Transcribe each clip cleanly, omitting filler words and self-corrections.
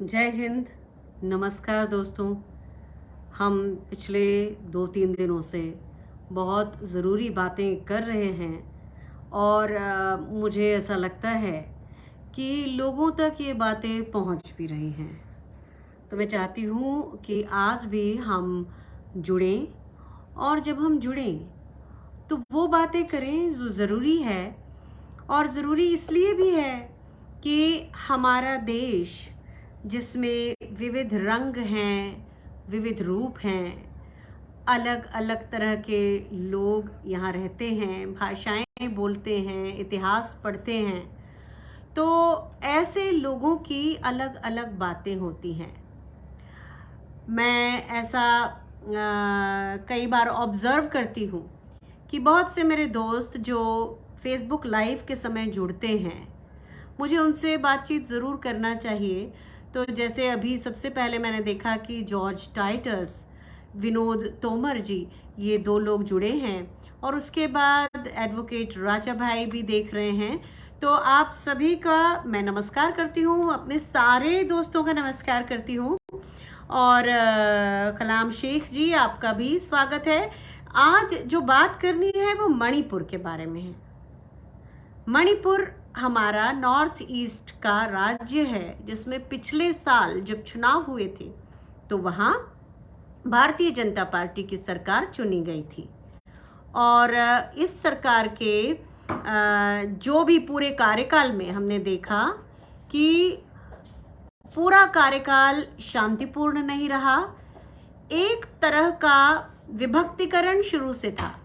जय हिंद। नमस्कार दोस्तों। हम पिछले 2-3 दिनों से बहुत ज़रूरी बातें कर रहे हैं और मुझे ऐसा लगता है कि लोगों तक ये बातें पहुंच भी रही हैं। तो मैं चाहती हूँ कि आज भी हम जुड़ें, और जब हम जुड़ें तो वो बातें करें जो ज़रूरी है। और ज़रूरी इसलिए भी है कि हमारा देश, जिसमें विविध रंग हैं, विविध रूप हैं, अलग अलग तरह के लोग यहाँ रहते हैं, भाषाएं बोलते हैं, इतिहास पढ़ते हैं, तो ऐसे लोगों की अलग अलग बातें होती हैं। मैं ऐसा कई बार ऑब्ज़र्व करती हूँ कि बहुत से मेरे दोस्त जो फेसबुक लाइव के समय जुड़ते हैं, मुझे उनसे बातचीत ज़रूर करना चाहिए। तो जैसे अभी सबसे पहले मैंने देखा कि जॉर्ज टाइटस, विनोद तोमर जी, ये 2 लोग जुड़े हैं, और उसके बाद एडवोकेट राजा भाई भी देख रहे हैं। तो आप सभी का मैं नमस्कार करती हूँ, अपने सारे दोस्तों का नमस्कार करती हूँ। और कलाम शेख जी, आपका भी स्वागत है। आज जो बात करनी है वो मणिपुर के बारे में है। मणिपुर हमारा नॉर्थ ईस्ट का राज्य है, जिसमें पिछले साल जब चुनाव हुए थे तो वहाँ भारतीय जनता पार्टी की सरकार चुनी गई थी। और इस सरकार के जो भी पूरे कार्यकाल में हमने देखा कि पूरा कार्यकाल शांतिपूर्ण नहीं रहा। एक तरह का विभक्तिकरण शुरू से था।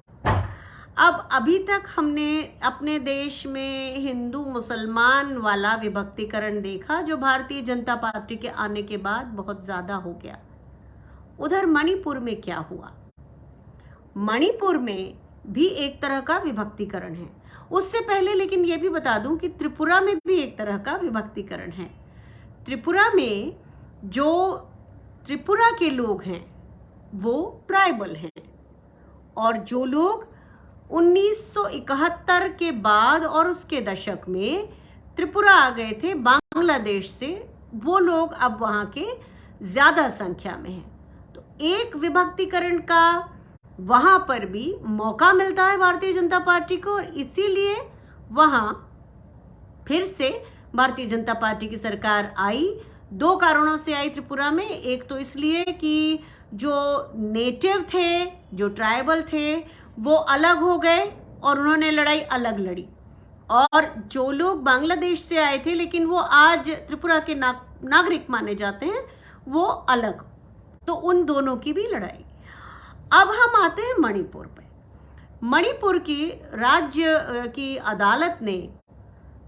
अब अभी तक हमने अपने देश में हिंदू मुसलमान वाला विभक्तिकरण देखा, जो भारतीय जनता पार्टी के आने के बाद बहुत ज्यादा हो गया। उधर मणिपुर में क्या हुआ? मणिपुर में भी एक तरह का विभक्तिकरण है। उससे पहले लेकिन ये भी बता दूं कि त्रिपुरा में भी एक तरह का विभक्तिकरण है। त्रिपुरा में जो त्रिपुरा के लोग हैं वो ट्राइबल हैं, और जो लोग 1971 के बाद और उसके दशक में त्रिपुरा आ गए थे बांग्लादेश से, वो लोग अब वहाँ के ज़्यादा संख्या में हैं। तो एक विभक्तिकरण का वहाँ पर भी मौका मिलता है भारतीय जनता पार्टी को, और इसीलिए वहाँ फिर से भारतीय जनता पार्टी की सरकार आई। 2 कारणों से आई त्रिपुरा में। एक तो इसलिए कि जो नेटिव थे, जो ट्राइबल थे, वो अलग हो गए और उन्होंने लड़ाई अलग लड़ी, और जो लोग बांग्लादेश से आए थे लेकिन वो आज त्रिपुरा के नागरिक माने जाते हैं, वो अलग। तो उन दोनों की भी लड़ाई। अब हम आते हैं मणिपुर पे। मणिपुर की राज्य की अदालत ने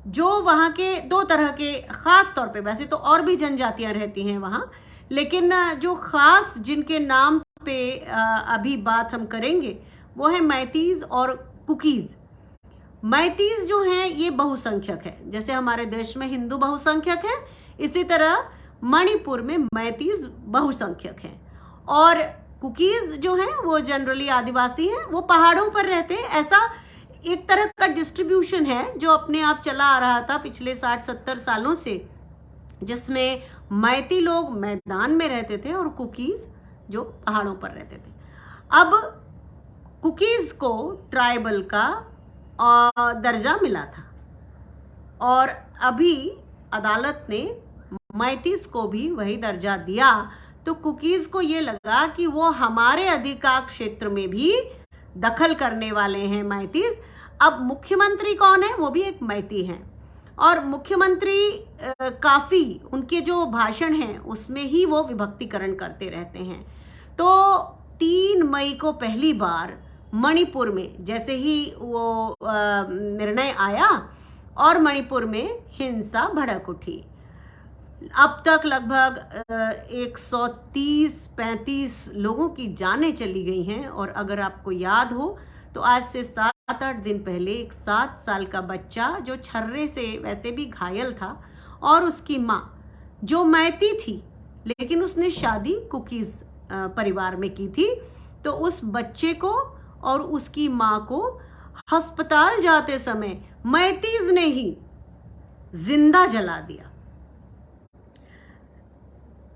जो वहाँ के 2 तरह के, खास तौर पे, वैसे तो और भी जनजातियां रहती हैं वहाँ, लेकिन जो खास जिनके नाम पे अभी बात हम करेंगे वो है मैतीज और कुकीज। मैतीज जो हैं ये बहुसंख्यक है। जैसे हमारे देश में हिंदू बहुसंख्यक है, इसी तरह मणिपुर में मैतीज बहुसंख्यक हैं। और कुकीज जो हैं वो जनरली आदिवासी हैं, वो पहाड़ों पर रहते हैं। ऐसा एक तरह का डिस्ट्रीब्यूशन है जो अपने आप चला आ रहा था पिछले 60-70 सालों से, जिसमें मैती लोग मैदान में रहते थे और कुकीज जो पहाड़ों पर रहते थे। अब कुकीज को ट्राइबल का दर्जा मिला था, और अभी अदालत ने मैतीज को भी वही दर्जा दिया। तो कुकीज को ये लगा कि वो हमारे अधिकार क्षेत्र में भी दखल करने वाले हैं मैतीज। अब मुख्यमंत्री कौन है? वो भी एक मैती हैं, और मुख्यमंत्री काफी उनके जो भाषण हैं उसमें ही वो विभक्तिकरण करते रहते हैं। तो 3 मई को पहली बार मणिपुर में जैसे ही वो निर्णय आया और मणिपुर में हिंसा भड़क उठी। अब तक लगभग 130-35 लोगों की जानें चली गई हैं। और अगर आपको याद हो तो आज से 7-8 दिन पहले एक 7 साल का बच्चा जो छर्रे से वैसे भी घायल था, और उसकी माँ जो मैती थी लेकिन उसने शादी कुकीज परिवार में की थी, तो उस बच्चे को और उसकी माँ को अस्पताल जाते समय मैतीज ने ही जिंदा जला दिया।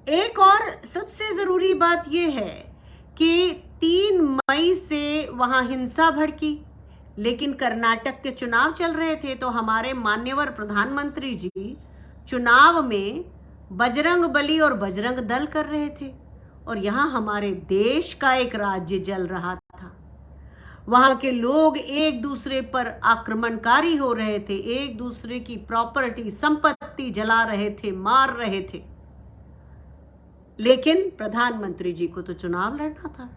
एक और सबसे जरूरी बात यह है कि 3 मई से वहां हिंसा भड़की, लेकिन कर्नाटक के चुनाव चल रहे थे तो हमारे मान्यवर प्रधानमंत्री जी चुनाव में बजरंग बली और बजरंग दल कर रहे थे, और यहां हमारे देश का एक राज्य जल रहा था। वहां के लोग एक दूसरे पर आक्रमणकारी हो रहे थे, एक दूसरे की प्रॉपर्टी संपत्ति जला रहे थे, मार रहे थे, लेकिन प्रधानमंत्री जी को तो चुनाव लड़ना था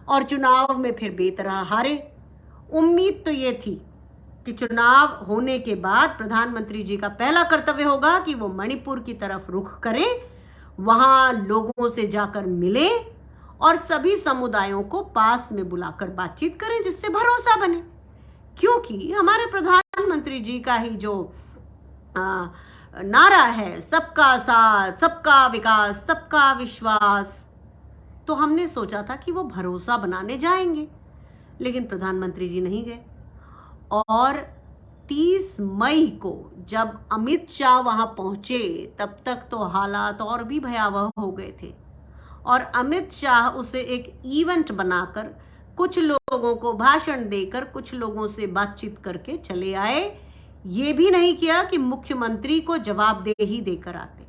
और चुनाव में फिर बेतरह हारे। उम्मीद तो ये थी कि चुनाव होने के बाद प्रधानमंत्री जी का पहला कर्तव्य होगा कि वो मणिपुर की तरफ रुख करें, वहां लोगों से जाकर मिले और सभी समुदायों को पास में बुलाकर बातचीत करें जिससे भरोसा बने। क्योंकि हमारे प्रधानमंत्री जी का ही जो नारा है, सबका साथ, सबका विकास, सबका विश्वास, तो हमने सोचा था कि वो भरोसा बनाने जाएंगे, लेकिन प्रधानमंत्री जी नहीं गए। और 30 मई को जब अमित शाह वहां पहुंचे तब तक तो हालात और भी भयावह हो गए थे, और अमित शाह उसे एक इवेंट बनाकर कुछ लोगों को भाषण देकर कुछ लोगों से बातचीत करके चले आए। ये भी नहीं किया कि मुख्यमंत्री को जवाबदेही देकर आते,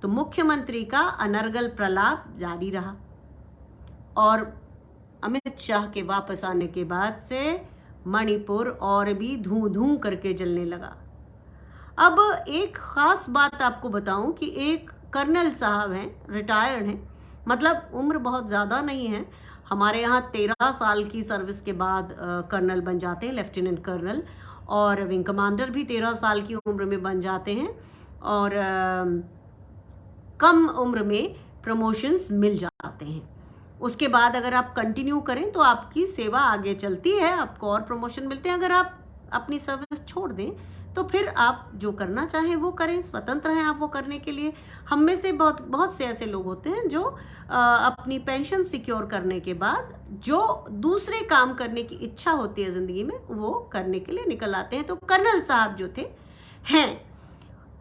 तो मुख्यमंत्री का अनर्गल प्रलाप जारी रहा और अमित शाह के वापस आने के बाद से मणिपुर और भी धूं धूं करके जलने लगा। अब एक खास बात आपको बताऊं कि एक कर्नल साहब हैं, रिटायर्ड हैं, मतलब उम्र बहुत ज़्यादा नहीं है, हमारे यहाँ 13 साल की सर्विस के बाद कर्नल बन जाते हैं, लेफ्टिनेंट कर्नल, और विंग कमांडर भी 13 साल की उम्र में बन जाते हैं, और कम उम्र में प्रमोशंस मिल जाते हैं। उसके बाद अगर आप कंटिन्यू करें तो आपकी सेवा आगे चलती है, आपको और प्रमोशन मिलते हैं। अगर आप अपनी सर्विस छोड़ दें तो फिर आप जो करना चाहें वो करें, स्वतंत्र हैं आप वो करने के लिए। हम में से बहुत से ऐसे लोग होते हैं जो अपनी पेंशन सिक्योर करने के बाद जो दूसरे काम करने की इच्छा होती है ज़िंदगी में वो करने के लिए निकल आते हैं। तो कर्नल साहब जो थे हैं,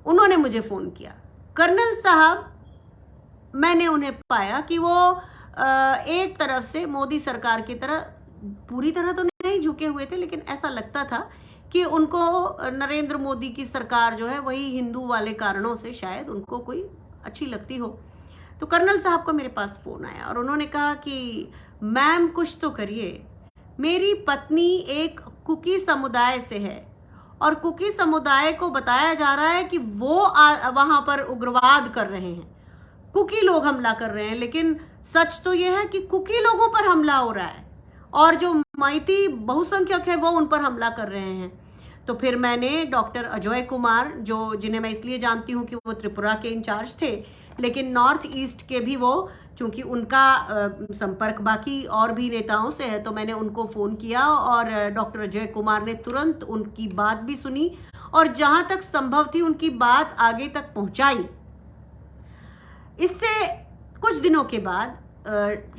उन्होंने मुझे फ़ोन किया। कर्नल साहब, मैंने उन्हें पाया कि वो एक तरफ से मोदी सरकार की तरह पूरी तरह तो नहीं झुके हुए थे, लेकिन ऐसा लगता था कि उनको नरेंद्र मोदी की सरकार जो है वही हिंदू वाले कारणों से शायद उनको कोई अच्छी लगती हो। तो कर्नल साहब को मेरे पास फ़ोन आया और उन्होंने कहा कि मैम कुछ तो करिए, मेरी पत्नी एक कुकी समुदाय से है और कुकी समुदाय को बताया जा रहा है कि वो वहाँ पर उग्रवाद कर रहे हैं, कुकी लोग हमला कर रहे हैं, लेकिन सच तो यह है कि कुकी लोगों पर हमला हो रहा है और जो मैती बहुसंख्यक है वो उन पर हमला कर रहे हैं। तो फिर मैंने डॉक्टर अजय कुमार, जो जिन्हें मैं इसलिए जानती हूँ कि वो त्रिपुरा के इंचार्ज थे, लेकिन नॉर्थ ईस्ट के भी वो, चूंकि उनका संपर्क बाकी और भी नेताओं से है, तो मैंने उनको फ़ोन किया और डॉक्टर अजय कुमार ने तुरंत उनकी बात भी सुनी और जहाँ तक संभव थी उनकी बात आगे तक पहुँचाई। इससे कुछ दिनों के बाद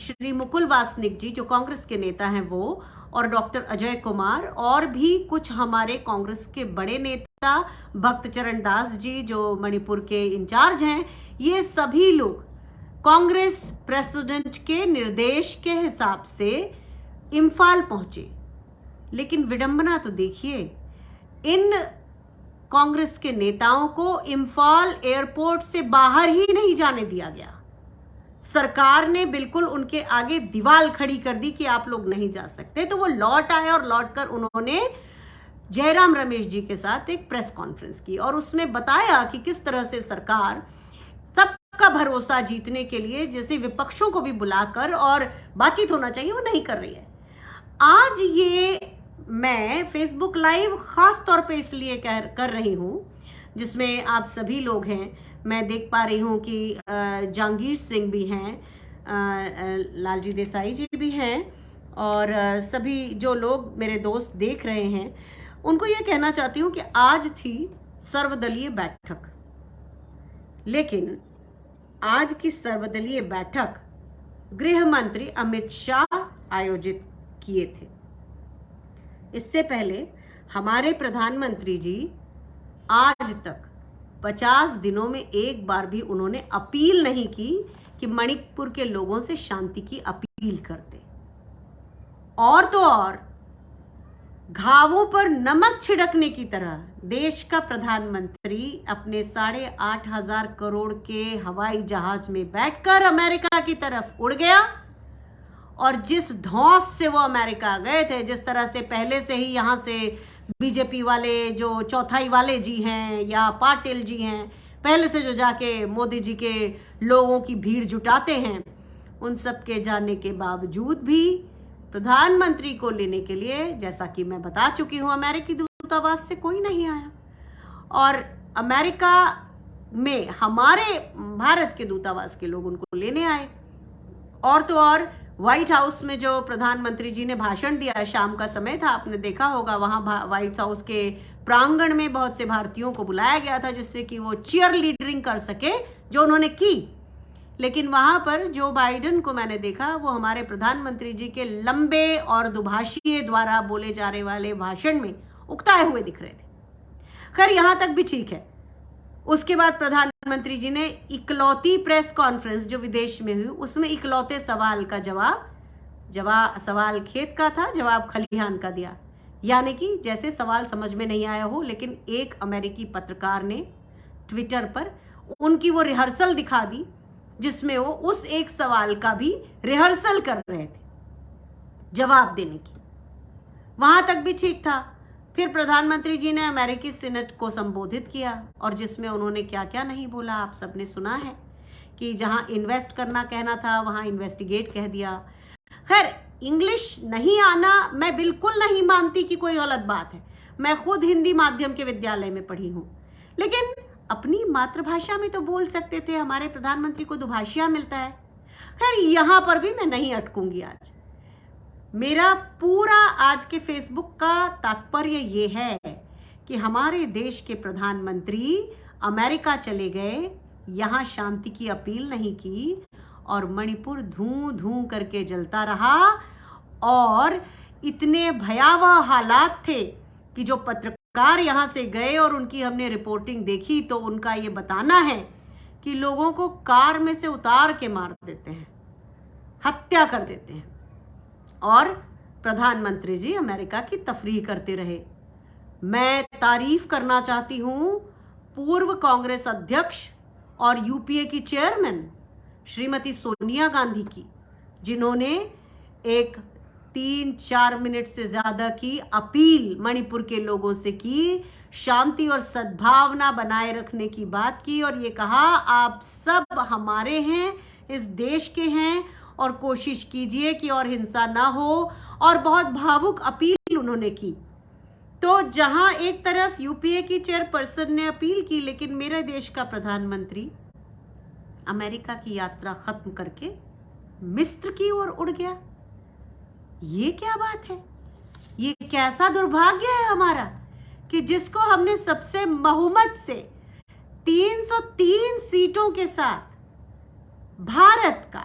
श्री मुकुल वासनिक जी जो कांग्रेस के नेता हैं वो, और डॉक्टर अजय कुमार और भी कुछ हमारे कांग्रेस के बड़े नेता, भक्त चरण दास जी जो मणिपुर के इंचार्ज हैं, ये सभी लोग कांग्रेस प्रेसिडेंट के निर्देश के हिसाब से इम्फाल पहुंचे। लेकिन विडंबना तो देखिए, इन कांग्रेस के नेताओं को इम्फाल एयरपोर्ट से बाहर ही नहीं जाने दिया गया। सरकार ने बिल्कुल उनके आगे दीवार खड़ी कर दी कि आप लोग नहीं जा सकते। तो वो लौट आए और लौटकर उन्होंने जयराम रमेश जी के साथ एक प्रेस कॉन्फ्रेंस की और उसमें बताया कि किस तरह से सरकार सबका भरोसा जीतने के लिए जैसे विपक्षों को भी बुलाकर और बातचीत होना चाहिए वो नहीं कर रही है। आज ये मैं फेसबुक लाइव खास तौर पे इसलिए कर रही हूँ जिसमें आप सभी लोग हैं। मैं देख पा रही हूँ कि जहांगीर सिंह भी हैं, लालजी देसाई जी भी हैं, और सभी जो लोग मेरे दोस्त देख रहे हैं उनको ये कहना चाहती हूँ कि आज थी सर्वदलीय बैठक, लेकिन आज की सर्वदलीय बैठक गृह मंत्री अमित शाह आयोजित किए थे। इससे पहले हमारे प्रधानमंत्री जी आज तक 50 दिनों में एक बार भी उन्होंने अपील नहीं की कि मणिपुर के लोगों से शांति की अपील करते। और तो और घावों पर नमक छिड़कने की तरह देश का प्रधानमंत्री अपने 8,500 करोड़ के हवाई जहाज में बैठकर अमेरिका की तरफ उड़ गया। और जिस धौंस से वो अमेरिका गए थे, जिस तरह से पहले से ही यहाँ से बीजेपी वाले जो चौथाई वाले जी हैं या पाटिल जी हैं, पहले से जो जाके मोदी जी के लोगों की भीड़ जुटाते हैं, उन सब के जाने के बावजूद भी प्रधानमंत्री को लेने के लिए, जैसा कि मैं बता चुकी हूँ, अमेरिकी दूतावास से कोई नहीं आया। और अमेरिका में हमारे भारत के दूतावास के लोग उनको लेने आए। और तो और व्हाइट हाउस में जो प्रधानमंत्री जी ने भाषण दिया, शाम का समय था, आपने देखा होगा, वहां व्हाइट हाउस के प्रांगण में बहुत से भारतीयों को बुलाया गया था जिससे कि वो चीयर लीडरिंग कर सके, जो उन्होंने की। लेकिन वहां पर जो बाइडेन को मैंने देखा, वो हमारे प्रधानमंत्री जी के लंबे और दुभाषी द्वारा बोले जाने वाले भाषण में उकताए हुए दिख रहे थे। खैर, यहां तक भी ठीक है। उसके बाद प्रधानमंत्री जी ने इकलौती प्रेस कॉन्फ्रेंस जो विदेश में हुई, उसमें इकलौते सवाल का सवाल खेत का था, जवाब खलिहान का दिया। यानी कि जैसे सवाल समझ में नहीं आया हो, लेकिन एक अमेरिकी पत्रकार ने ट्विटर पर उनकी वो रिहर्सल दिखा दी जिसमें वो उस एक सवाल का भी रिहर्सल कर रहे थे जवाब देने की। वहां तक भी ठीक था। फिर प्रधानमंत्री जी ने अमेरिकी सीनेट को संबोधित किया और जिसमें उन्होंने क्या क्या नहीं बोला आप सबने सुना है कि जहां इन्वेस्ट करना कहना था वहां इन्वेस्टिगेट कह दिया। खैर, इंग्लिश नहीं आना मैं बिल्कुल नहीं मानती कि कोई गलत बात है। मैं खुद हिंदी माध्यम के विद्यालय में पढ़ी हूं, लेकिन अपनी मातृभाषा में तो बोल सकते थे। हमारे प्रधानमंत्री को दुभाषिया मिलता है। खैर, यहां पर भी मैं नहीं अटकूंगी। आज मेरा पूरा आज के फेसबुक का तात्पर्य ये है कि हमारे देश के प्रधानमंत्री अमेरिका चले गए, यहां शांति की अपील नहीं की और मणिपुर धूं धूं करके जलता रहा। और इतने भयावह हालात थे कि जो पत्रकार यहां से गए और उनकी हमने रिपोर्टिंग देखी तो उनका ये बताना है कि लोगों को कार में से उतार के मार देते हैं, हत्या कर देते हैं। और प्रधानमंत्री जी अमेरिका की तफरीह करते रहे। मैं तारीफ करना चाहती हूं पूर्व कांग्रेस अध्यक्ष और यूपीए की चेयरमैन श्रीमती सोनिया गांधी की, जिन्होंने एक 3-4 मिनट से ज्यादा की अपील मणिपुर के लोगों से की, शांति और सद्भावना बनाए रखने की बात की और ये कहा आप सब हमारे हैं, इस देश के हैं और कोशिश कीजिए कि और हिंसा ना हो। और बहुत भावुक अपील उन्होंने की। तो जहां एक तरफ यूपीए की चेयरपर्सन ने अपील की, लेकिन मेरे देश का प्रधानमंत्री अमेरिका की यात्रा खत्म करके मिस्र की ओर उड़ गया। ये क्या बात है? ये कैसा दुर्भाग्य है हमारा कि जिसको हमने सबसे बहुमत से 303 सीटों के साथ भारत का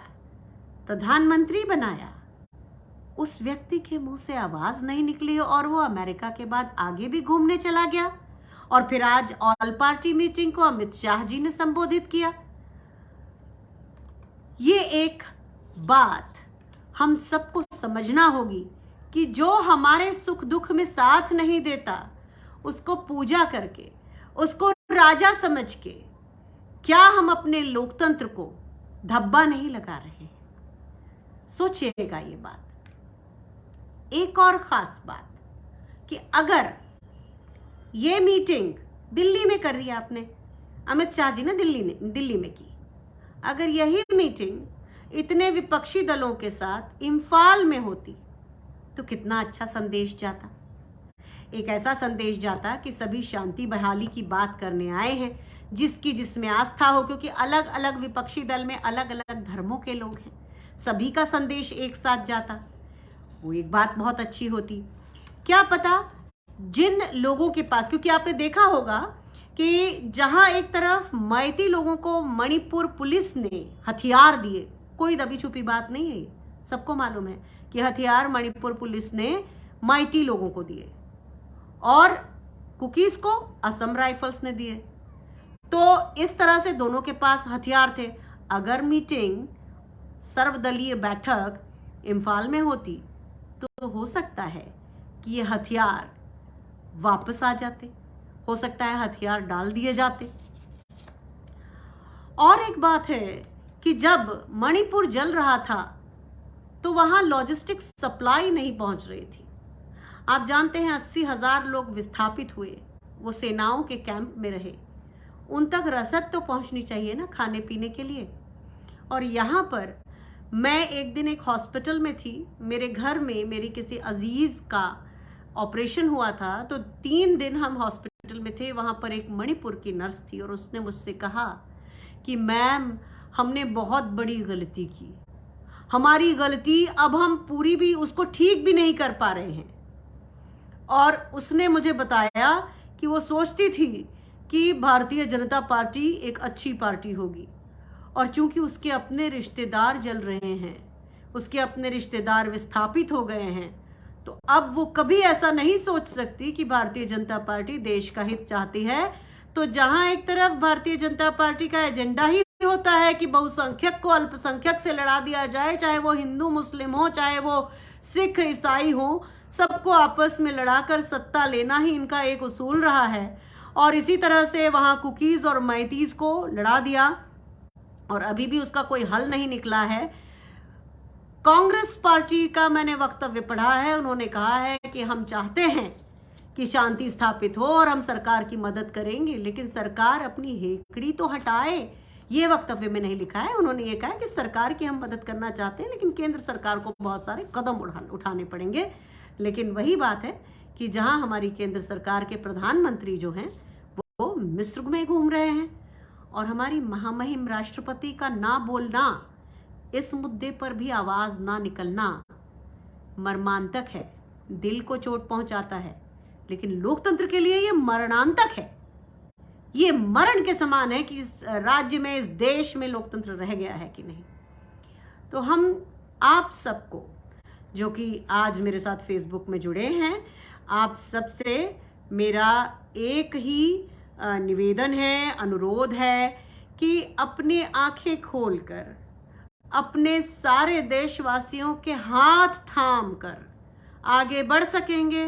प्रधानमंत्री बनाया, उस व्यक्ति के मुंह से आवाज नहीं निकली और वो अमेरिका के बाद आगे भी घूमने चला गया। और फिर आज ऑल पार्टी मीटिंग को अमित शाह जी ने संबोधित किया। ये एक बात हम सबको समझना होगी कि जो हमारे सुख दुख में साथ नहीं देता, उसको पूजा करके, उसको राजा समझ के, क्या हम अपने लोकतंत्र को धब्बा नहीं लगा रहे हैं? सोचिएगा ये बात। एक और खास बात कि अगर ये मीटिंग दिल्ली में कर रही है आपने, अमित शाह जी ने दिल्ली में की, अगर यही मीटिंग इतने विपक्षी दलों के साथ इम्फाल में होती तो कितना अच्छा संदेश जाता। एक ऐसा संदेश जाता कि सभी शांति बहाली की बात करने आए हैं, जिसकी जिसमें आस्था हो, क्योंकि अलग अलग विपक्षी दल में अलग अलग धर्मों के लोग हैं, सभी का संदेश एक साथ जाता, वो एक बात बहुत अच्छी होती। क्या पता जिन लोगों के पास, क्योंकि आपने देखा होगा कि जहां एक तरफ मैती लोगों को मणिपुर पुलिस ने हथियार दिए, कोई दबी छुपी बात नहीं है, सबको मालूम है कि हथियार मणिपुर पुलिस ने मैती लोगों को दिए और कुकीज को असम राइफल्स ने दिए। तो इस तरह से दोनों के पास हथियार थे। अगर मीटिंग, सर्वदलीय बैठक इम्फाल में होती तो हो सकता है कि ये हथियार वापस आ जाते, हो सकता है हथियार डाल दिए जाते। और एक बात है कि जब मणिपुर जल रहा था तो वहां लॉजिस्टिक सप्लाई नहीं पहुंच रही थी। आप जानते हैं 80,000 लोग विस्थापित हुए, वो सेनाओं के कैंप में रहे, उन तक रसद तो पहुंचनी चाहिए ना खाने पीने के लिए। और यहाँ पर मैं एक दिन एक हॉस्पिटल में थी, मेरे घर में मेरी किसी अजीज का ऑपरेशन हुआ था, तो 3 दिन हम हॉस्पिटल में थे। वहाँ पर एक मणिपुर की नर्स थी और उसने मुझसे कहा कि मैम, हमने बहुत बड़ी गलती की, हमारी गलती अब हम पूरी भी उसको ठीक भी नहीं कर पा रहे हैं। और उसने मुझे बताया कि वो सोचती थी कि भारतीय जनता पार्टी एक अच्छी पार्टी होगी, और चूंकि उसके अपने रिश्तेदार जल रहे हैं, उसके अपने रिश्तेदार विस्थापित हो गए हैं, तो अब वो कभी ऐसा नहीं सोच सकती कि भारतीय जनता पार्टी देश का हित चाहती है। तो जहां एक तरफ भारतीय जनता पार्टी का एजेंडा ही होता है कि बहुसंख्यक को अल्पसंख्यक से लड़ा दिया जाए, चाहे वो हिंदू मुस्लिम हो, चाहे वो सिख ईसाई हो, सबको आपस में लड़ाकर सत्ता लेना ही इनका एक उसूल रहा है। और इसी तरह से वहां कुकीज और मैतीज को लड़ा दिया और अभी भी उसका कोई हल नहीं निकला है। कांग्रेस पार्टी का मैंने वक्तव्य पढ़ा है, उन्होंने कहा है कि हम चाहते हैं कि शांति स्थापित हो और हम सरकार की मदद करेंगे, लेकिन सरकार अपनी हेकड़ी तो हटाए। ये वक्तव्य में नहीं लिखा है, उन्होंने ये कहा है कि सरकार की हम मदद करना चाहते हैं, लेकिन केंद्र सरकार को बहुत सारे कदम उठाने पड़ेंगे। लेकिन वही बात है कि जहां हमारी केंद्र सरकार के प्रधानमंत्री जो हैं वो मिस्र में घूम रहे हैं और हमारी महामहिम राष्ट्रपति का ना बोलना, इस मुद्दे पर भी आवाज ना निकलना मर्मांतक है, दिल को चोट पहुंचाता है। लेकिन लोकतंत्र के लिए ये मरणांतक है, ये मरण के समान है कि इस राज्य में, इस देश में लोकतंत्र रह गया है कि नहीं। तो हम आप सबको जो कि आज मेरे साथ फेसबुक में जुड़े हैं, आप सबसे मेरा एक ही निवेदन है, अनुरोध है कि अपने आंखें खोलकर अपने सारे देशवासियों के हाथ थाम कर आगे बढ़ सकेंगे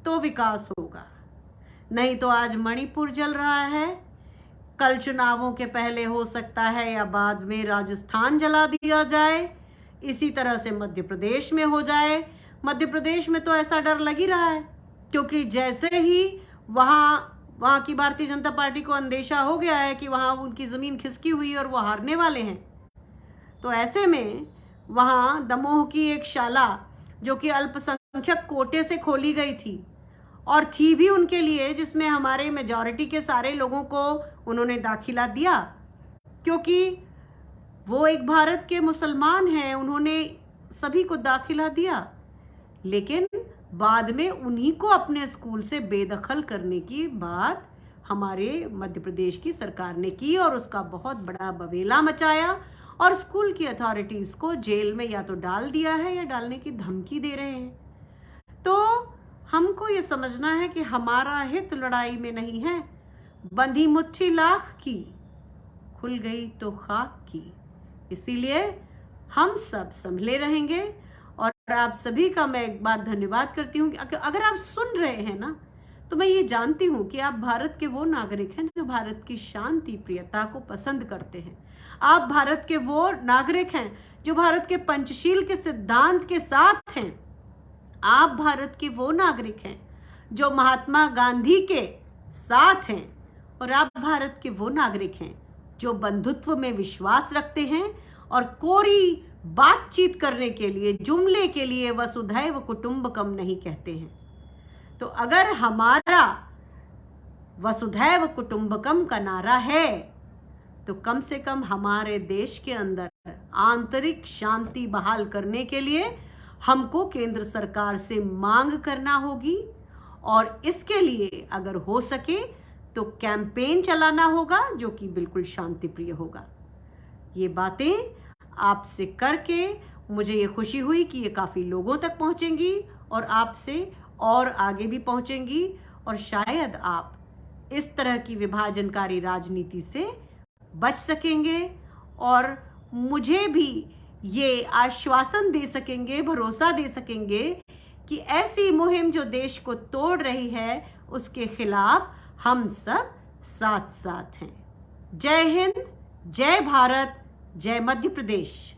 तो विकास होगा। नहीं तो आज मणिपुर जल रहा है, कल चुनावों के पहले हो सकता है या बाद में राजस्थान जला दिया जाए, इसी तरह से मध्य प्रदेश में हो जाए। मध्य प्रदेश में तो ऐसा डर लग ही रहा है, क्योंकि जैसे ही वहाँ की भारतीय जनता पार्टी को अंदेशा हो गया है कि वहाँ उनकी ज़मीन खिसकी हुई और वो हारने वाले हैं, तो ऐसे में वहाँ दमोह की एक शाला जो कि अल्पसंख्यक कोटे से खोली गई थी और थी भी उनके लिए, जिसमें हमारे मेजॉरिटी के सारे लोगों को उन्होंने दाखिला दिया, क्योंकि वो एक भारत के मुसलमान हैं, उन्होंने सभी को दाखिला दिया। लेकिन बाद में उन्हीं को अपने स्कूल से बेदखल करने की बात हमारे मध्य प्रदेश की सरकार ने की और उसका बहुत बड़ा बवेला मचाया और स्कूल की अथॉरिटीज को जेल में या तो डाल दिया है या डालने की धमकी दे रहे हैं। तो हमको ये समझना है कि हमारा हित लड़ाई में नहीं है। बंधी मुट्ठी लाख की, खुल गई तो खाक की। इसीलिए हम सब संभले रहेंगे और आप सभी का मैं एक बार धन्यवाद करती हूँ कि अगर आप सुन रहे हैं ना, तो मैं ये जानती हूँ कि आप भारत के वो नागरिक हैं जो भारत की शांति प्रियता को पसंद करते हैं। आप भारत के वो नागरिक हैं जो भारत के पंचशील के सिद्धांत के साथ हैं। आप भारत के वो नागरिक हैं जो महात्मा गांधी के साथ हैं और आप भारत के वो नागरिक हैं जो बंधुत्व में विश्वास रखते हैं और कोरी बातचीत करने के लिए, जुमले के लिए वसुधैव कुटुंबकम नहीं कहते हैं। तो अगर हमारा वसुधैव कुटुंबकम का नारा है तो कम से कम हमारे देश के अंदर आंतरिक शांति बहाल करने के लिए हमको केंद्र सरकार से मांग करना होगी और इसके लिए अगर हो सके तो कैंपेन चलाना होगा जो कि बिल्कुल शांति प्रिय होगा। ये बातें आपसे करके मुझे ये खुशी हुई कि ये काफ़ी लोगों तक पहुंचेंगी और आपसे और आगे भी पहुंचेंगी और शायद आप इस तरह की विभाजनकारी राजनीति से बच सकेंगे और मुझे भी ये आश्वासन दे सकेंगे, भरोसा दे सकेंगे कि ऐसी मुहिम जो देश को तोड़ रही है उसके खिलाफ हम सब साथ साथ हैं। जय हिंद, जय भारत, जय मध्य प्रदेश।